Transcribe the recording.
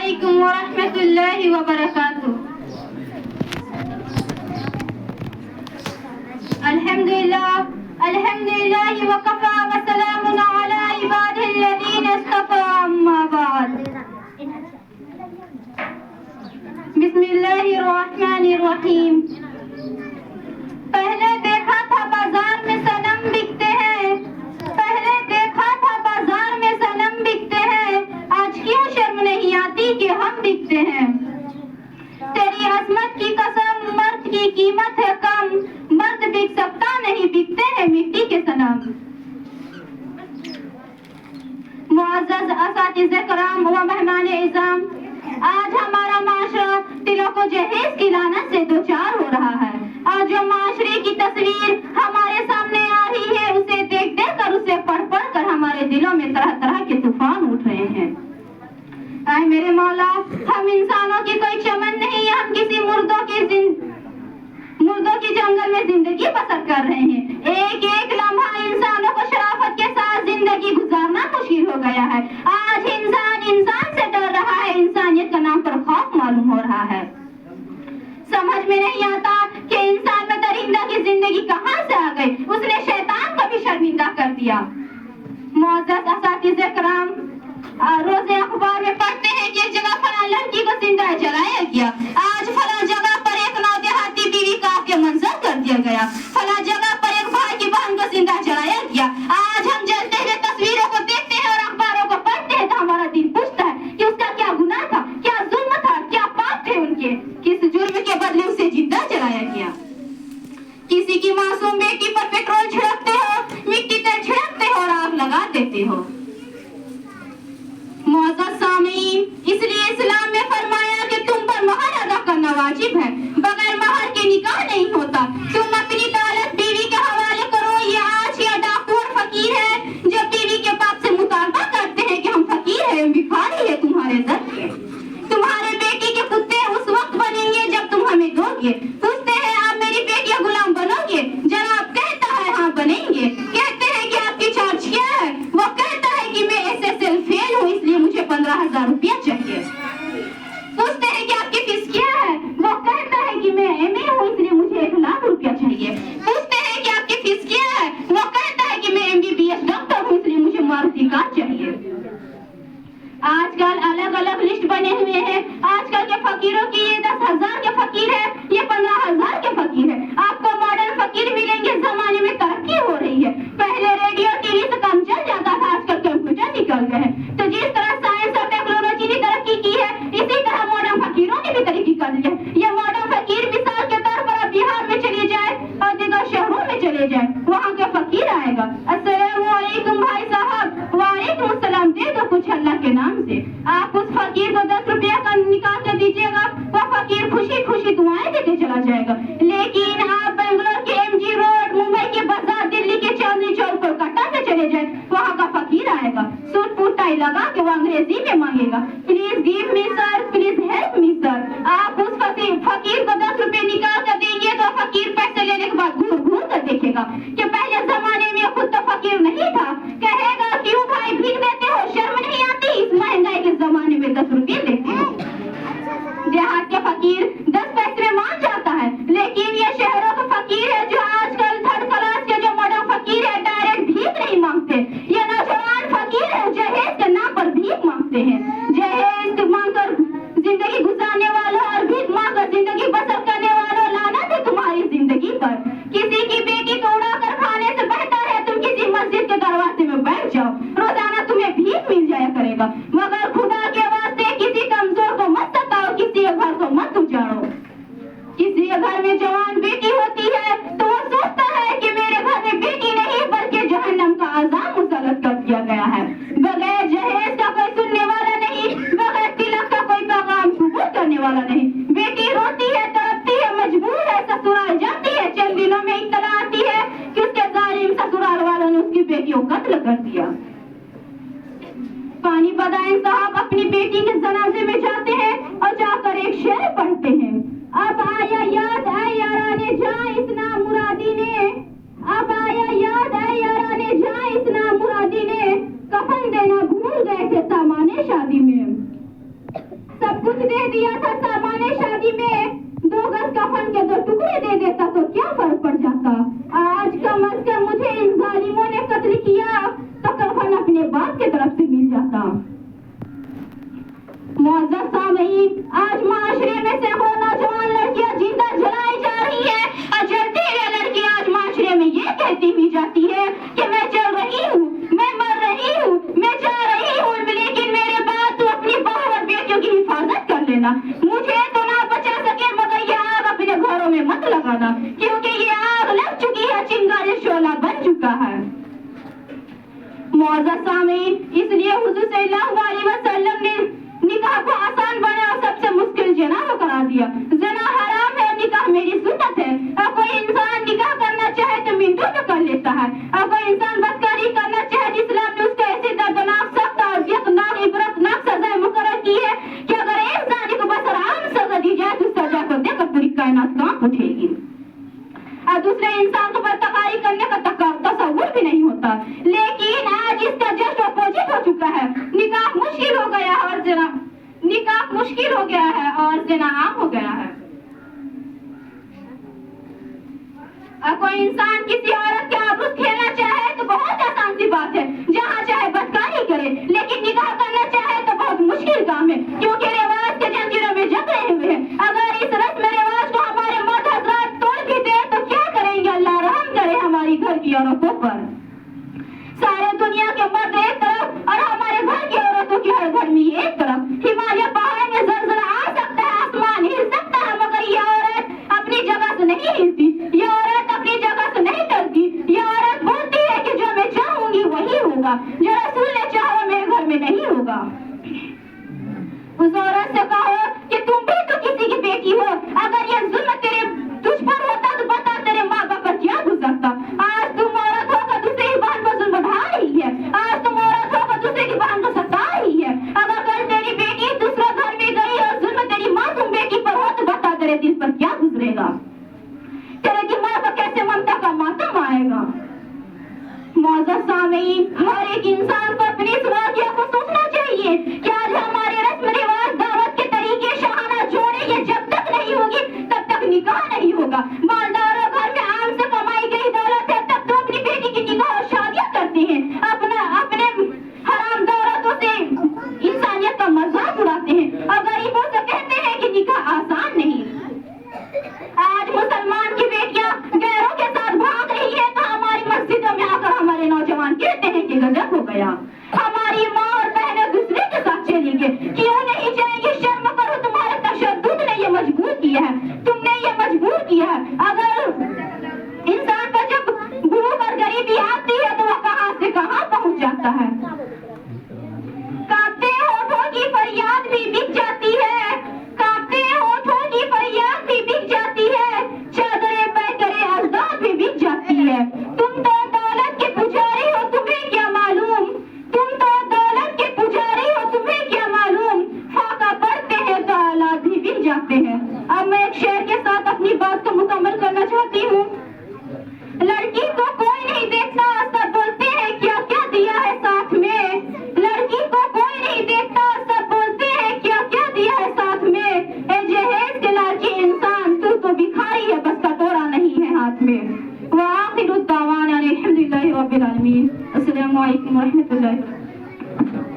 अलैकुम व रहमतुल्लाहि व बरकातुहू। अल्हम्दुलिल्लाह व कफा व सलामुन अला इबादिल्लज़ीना इस्तफ़ा अम्मा बाद। बिस्मिल्लाहिर्रहमानिर्रहीम। पहले देखा था बाजार में सनम बिकते हैं, पहले देखा था बाजार में सनम बिकते हैं, आज क्यों शर्म नहीं आती कि हम बिकते हैं। तेरी अज़मत की कसम, मर्द की कीमत है कम, मर्द बिक सकता नहीं, बिकते हैं मिट्टी के सनम। मुअज़्ज़ज़ असातिज़े कराम व मेहमाने इज़ाम, आज हमारा माशरा दिलों को जहेज की लानत से दो चार हो रहा है। और जो माशरे की तस्वीर हमारे सामने आ रही है, उसे देख देख कर, उसे पढ़ पढ़ कर हमारे दिलों में तरह तरह के तूफान उठ रहे हैं। ऐ मेरे मौला, हम इंसानों की कोई चमन नहीं, हम किसी मुर्दों की जंगल में जिंदगी बसर कर रहे हैं। एक एक लम्हा इंसानों को शराफत के साथ जिंदगी गुजारना मुश्किल हो गया है। आज इंसान इंसान से डर रहा है, इंसानियत का नाम पर खौफ मालूम हो रहा है। समझ में नहीं आता कि इंसान में दरिंदा की जिंदगी कहां से आ गई, उसने शैतान को भी शर्मिंदा कर दिया। मुअज़्ज़ज़ असातिज़े कराम, रोजे अखबार में पढ़ते हैं कि एक जगह फला लड़की को जिंदा जलाया गया, आज फला जगह पर एक नौदेहाती बीवी का आके मंजर कर दिया गया, फला जगह पर एक भाई की बहन को जिंदा जलाया गया। आज हम जलते हुए तस्वीरों को देखते हैं और अखबारों को पढ़ते हैं तो हमारा दिल पूछता है कि उसका क्या गुनाह था, क्या जुल्म था, क्या पाप थे उनके, किस जुर्म के बदले उसे जिंदा जलाया गया। किसी की मासूम बेटी पर पेट्रोल छिड़कते हो, मिट्टी तेल छिड़कते हो और आग लगा देते हो। मुअज़्ज़ज़ सामीन, इसलिए इस्लाम में फरमाया कि तुम पर महर अदा करना वाजिब है, बगैर महर के निकाह नहीं होता। तुम अपनी दौलत बीवी के हवाले करो। ये आज या डाकू और फकीर है जो बीवी के बाप से मुतालबा करते हैं कि हम फकीर हैं, भिखारी है तुम्हारे दर के। तुम्हारे बेटी के कुत्ते उस वक्त बनेंगे जब तुम हमें दोगे। पूछते हैं आप मेरी बेटी का गुलाम बनोगे? जनाब कहता है हाँ बनेंगे। कहते हैं कि आपकी चार्ज क्या है? वो कहता है कि मैं SSL फेल हूँ, इसलिए मुझे 15,000 रुपया चाहिए। पूछते हैं कि आपकी फीस क्या है? वो कहता है कि मैं MA हूँ, इसलिए मुझे 1 लाख रुपया चाहिए। पूछते हैं कि आपकी फीस क्या है? वो कहता है कि मैं MBBS डॉक्टर हूँ, इसलिए मुझे मारुति कार चाहिए। आजकल अलग अलग लिस्ट बने हुए हैं। आजकल के फकीरों की ये 10,000 के फकीर है, ये 15,000 के फकीर है। आपको मॉडर्न फकीर मिलेंगे। जमाने में तरक्की हो रही है। पहले रेडियो टीवी से काम चल जाता था, आजकल कंप्यूटर निकल गए हैं। तो जिस तरह साइंस और टेक्नोलॉजी ने तरक्की की है, इसी तरह मॉडर्न फकीरों ने भी तरक्की कर ली है। ये मॉडर्न फकीर मिसाल के तौर पर आप बिहार में चले जाए और दीगर शहरों में चले जाए, वहाँ के फकीर आएगा, अस्सलामु अलैकुम भाई साहब, वालेकुम अस्सलाम, दे दो कुछ अल्लाह के नाम से। आप उस फकीर को 10 रुपया का निकाल कर दीजिएगा, वो फकीर खुशी खुशी दुआएं देके चला जाएगा। लेकिन आप बेंगलोर के MG रोड, मुंबई के बाजार, दिल्ली के चांदनी चौक, कोलकाता में चले जाए, वहाँ का फकीर आएगा, सूट बूट टाई लगा के वो अंग्रेजी में मांगेगा, please give me sir, please help me sir. आप उस फकीर को 10 रुपए निकाल कर देंगे तो फकीर पैसे लेने के बाद घूर घूर कर देखेगा कि पहले जमाने में खुद तो फकीर नहीं था। कहेगा क्यों भाई भीख देते हो, शर्म नहीं आती, इस महंगाई के जमाने में 10 रुपए देते हो। देहात के फकीर 10 पैसे में मान जाता है, लेकिन ये शहरों का फकीर है जो आजकल थर्ड क्लास के जो मॉडर्न फकीर है, डायरेक्ट भीख नहीं मांगते। ये नौजवान फकीर है जहेज के नाम पर भीख मांगते हैं। जहेज मांगकर जिंदगी गुजारने वालों और भीख मांगकर जिंदगी बसर करने वालों, लानत है तुम्हारी जिंदगी पर। किसी की बेटी को उड़ाकर खाने से बेहतर है तुम किसी मस्जिद के दरवाजे में बैठ जाओ, रोजाना तुम्हें भीख मिल जाया करेगा। मगर खुदा के वास्ते किसी कमजोर को मत सताओ, किसी के घर को मत उजाड़ो। किसी के घर में जवान बेटी होती है तो वो सोचता है कि मेरे घर में बेटी नहीं बल्कि जहन्नम का अज़ाब मुसल्लत कर दिया गया है। बगैर जहेज का कोई सुनने वाला नहीं, बगैर तिलक का कोई पैगाम कबूल करने वाला नहीं। बेटी रोती है, तड़पती है, मजबूर है, ससुराल जाती है, चंद दिनों में इत्तला आती है कि उसके जालिम ससुराल वालों ने उसकी बेटी को कत्ल कर दिया। पानी बदाइन साहब अपनी बेटी के जनाजे में जाते हैं और जाकर एक शेर पढ़ते हैं, अब आया याद है याराने जा इतना मुरादी ने, अब आया याद है याराने जा इतना मुरादी ने, कफन देना भूल गए थे सामाने शादी में। आज दे दिया था सामान्य शादी में, 2 गज कफन के 2 टुकड़े दे देता तो क्या फर्क पड़ जाता। आज कम अज कम मुझे इन जालिमों ने कत्ल किया तो कफन अपने बाप की तरफ से मिल जाता। मुअज़्ज़ज़ सामीन, आज माशरे में से वो नौजवान लड़कियां जिंदा जलाई जा रही है और जलती हुई लड़की आज माशरे में ये कहती हुई जाती है कि मैं जल रही हूँ, मैं मर रही हूँ, मैं जा रही हूँ, लेकिन मेरे बाद तू अपनी बहू और बेटियों की हिफाजत कर लेना। मुझे तो ना बचा सके मगर ये आग अपने घरों में मत लगाना, क्योंकि ये आग लग चुकी है, चिंगारी शोला बन चुका है। मुअज़्ज़ज़ सामीन, इसलिए हुज़ूर सल्लल्लाहु अलैहि वसल्लम ने निकाह को आसान बना और सबसे मुश्किल जना को करा दिया। जना हराम है, निकाह मेरी सुन्नत है। और कोई इंसान निकाह करना चाहे तो मिनटों में कर लेता है, और कोई इंसान बदकारी करना चाहे तो इस्लाम ने उसको ऐसी दर्दनाक, सख्त और अज़ियतनाक, इबरतनाक सजा मुकर्रर की है कि अगर एक जाने को बस आराम सजा दी जाए तो सजा को देकर पूरी कायनात कांप उठेगी और दूसरे इंसान को बदकारी करने का तसव्वुर भी नहीं होता। लेकिन आज इसका जस्ट अपोजिट हो चुका है। निकाह मुश्किल हो गया और जना निकाह मुश्किल हो गया है और जना आम हो गया है। और कोई इंसान किसी औरत के आबरूज खेलना चाहे तो बहुत आसान सी बात है, जहाँ चाहे बदकारी करे, लेकिन निकाह करना चाहे तो बहुत मुश्किल काम है, क्योंकि